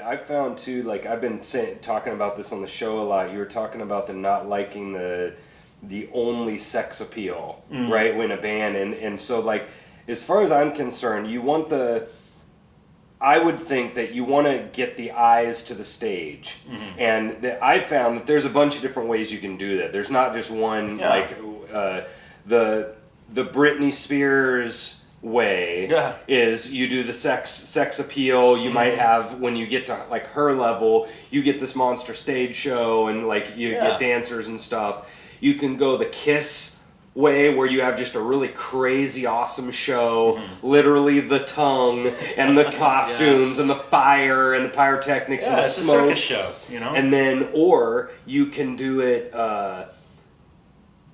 I found too, like I've been talking about this on the show a lot. You were talking about the not liking the only sex appeal, right? When a band and so like as far as I'm concerned, you want I would think that you want to get the eyes to the stage, and I found that there's a bunch of different ways you can do that. There's not just one like the Britney Spears way is you do the sex appeal. You might have, when you get to like her level, you get this monster stage show and like you get dancers and stuff. You can go the Kiss way where you have just a really crazy awesome show, literally the tongue and the costumes and the fire and the pyrotechnics and the smoke. It's a circus show, you know. And then, or you can do it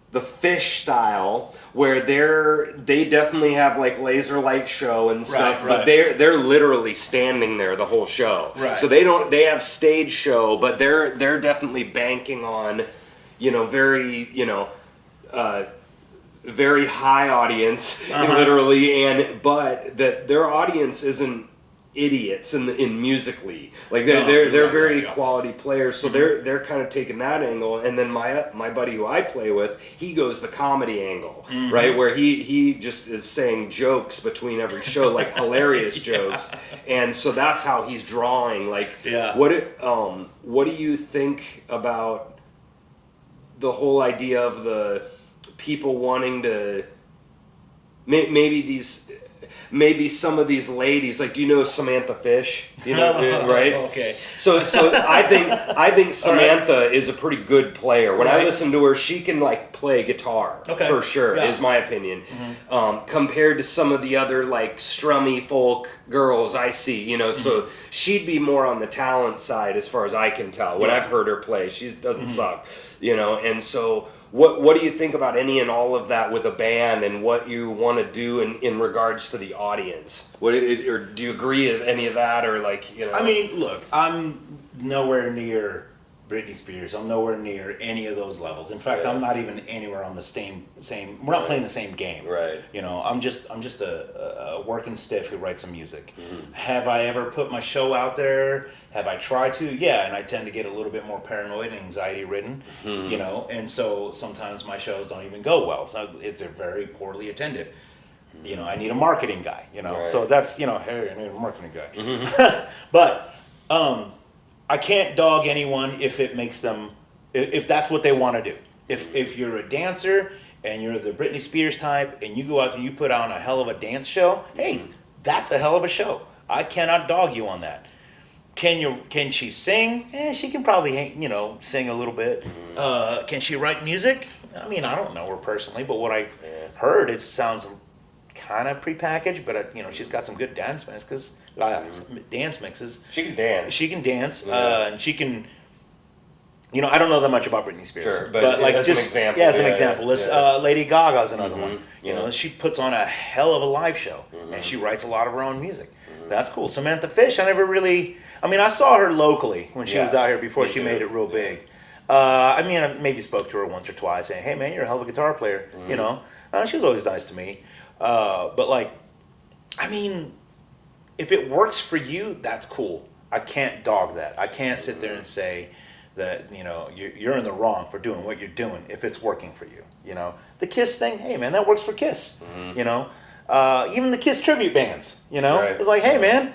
the Fish style, where they definitely have like laser light show and stuff, but they're literally standing there the whole show. Right. So they have stage show, but they're definitely banking on, very very high audience, literally, but that their audience isn't idiots in musically, like they're very quality players, so they're kind of taking that angle. And then my buddy who I play with, he goes the comedy angle, right, where he just is saying jokes between every show, like hilarious jokes, and so that's how he's drawing. Like, what do you think about the whole idea of the people wanting to maybe some of these ladies, like, do you know Samantha Fish? Right? Okay. So I think Samantha is a pretty good player. When I listen to her, she can like play guitar for sure. Is my opinion. Compared to some of the other like strummy folk girls I see, so she'd be more on the talent side as far as I can tell. When I've heard her play, she doesn't suck, and so. What do you think about any and all of that with a band, and what you want to do in regards to the audience? Or do you agree with any of that, or like, I mean, look, I'm nowhere near Britney Spears. I'm nowhere near any of those levels. In fact, I'm not even anywhere on the same. We're not playing the same game. Right. I'm just a working stiff who writes some music. Have I ever put my show out there? Have I tried to? Yeah, and I tend to get a little bit more paranoid and anxiety ridden, and so sometimes my shows don't even go well. So they're very poorly attended. I need a marketing guy, so that's, hey, I need a marketing guy. But I can't dog anyone if it makes them, if that's what they want to do. If you're a dancer and you're the Britney Spears type and you go out and you put on a hell of a dance show, hey, that's a hell of a show. I cannot dog you on that. Can she sing? She can probably, sing a little bit. Can she write music? I mean, I don't know her personally, but what I've heard, it sounds kind of prepackaged, but she's got some good dance mixes. Dance mixes. She can dance. She can dance, and she can. I don't know that much about Britney Spears, sure, but like as an example. Yeah, as an example, Lady Gaga's another one. She puts on a hell of a live show, and she writes a lot of her own music. That's cool. Samantha Fish, I never really. I mean, I saw her locally when she was out here before she made it real big. I maybe spoke to her once or twice, saying, "Hey, man, you're a hell of a guitar player." She was always nice to me. But like, I mean, if it works for you, that's cool. I can't dog that. I can't sit there and say that you're in the wrong for doing what you're doing if it's working for you. The Kiss thing, hey man, that works for Kiss. Even the Kiss tribute bands. It's like, hey man.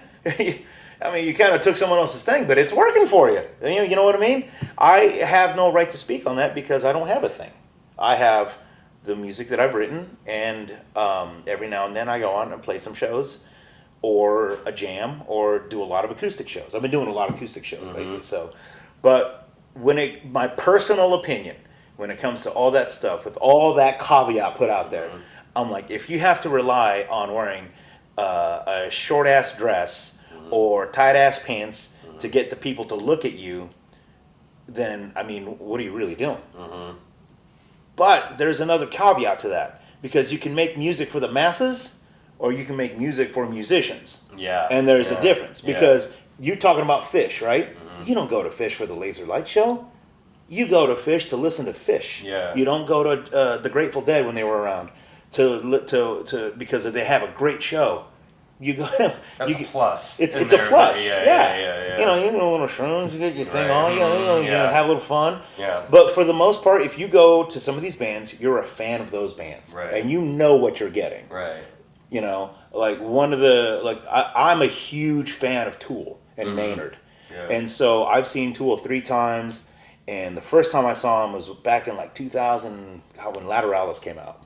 I mean, you kind of took someone else's thing, but it's working for you. You know what I mean? I have no right to speak on that because I don't have a thing. I have the music that I've written, and every now and then I go on and play some shows, or a jam, or do a lot of acoustic shows. I've been doing a lot of acoustic shows lately. So, but my personal opinion, when it comes to all that stuff, with all that caveat put out there, I'm like, if you have to rely on wearing a short ass dress or tight ass pants to get the people to look at you, then I mean, what are you really doing? But there's another caveat to that, because you can make music for the masses or you can make music for musicians. Yeah. And there's a difference, because you're talking about Fish, right? You don't go to Fish for the laser light show. You go to Fish to listen to Fish. Yeah. You don't go to the Grateful Dead when they were around to because they have a great show. You go. That's a plus. It's a plus. Yeah. little shrooms, you get your thing on, have a little fun. Yeah. But for the most part, if you go to some of these bands, you're a fan of those bands, Right. and you know what you're getting. Right. Like one of the I'm a huge fan of Tool and Maynard, and so I've seen Tool 3 times, and the first time I saw him was back in like 2000, when Lateralis came out,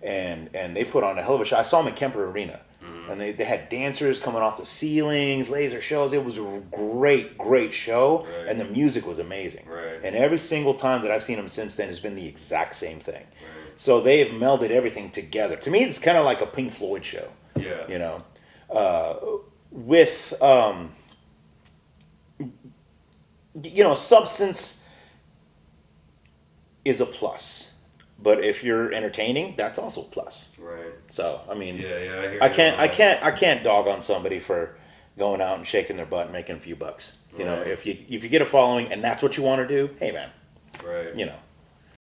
and they put on a hell of a show. I saw them at Kemper Arena. And they had dancers coming off the ceilings, laser shows. It was a great show, and the music was amazing. Right. And every single time that I've seen them since then has been the exact same thing. Right. So they've melded everything together. To me, it's kind of like a Pink Floyd show. Yeah. With substance is a plus. But if you're entertaining, that's also a plus. Right. So I mean, I I can't dog on somebody for going out and shaking their butt and making a few bucks. If you get a following and that's what you want to do, hey man, Right.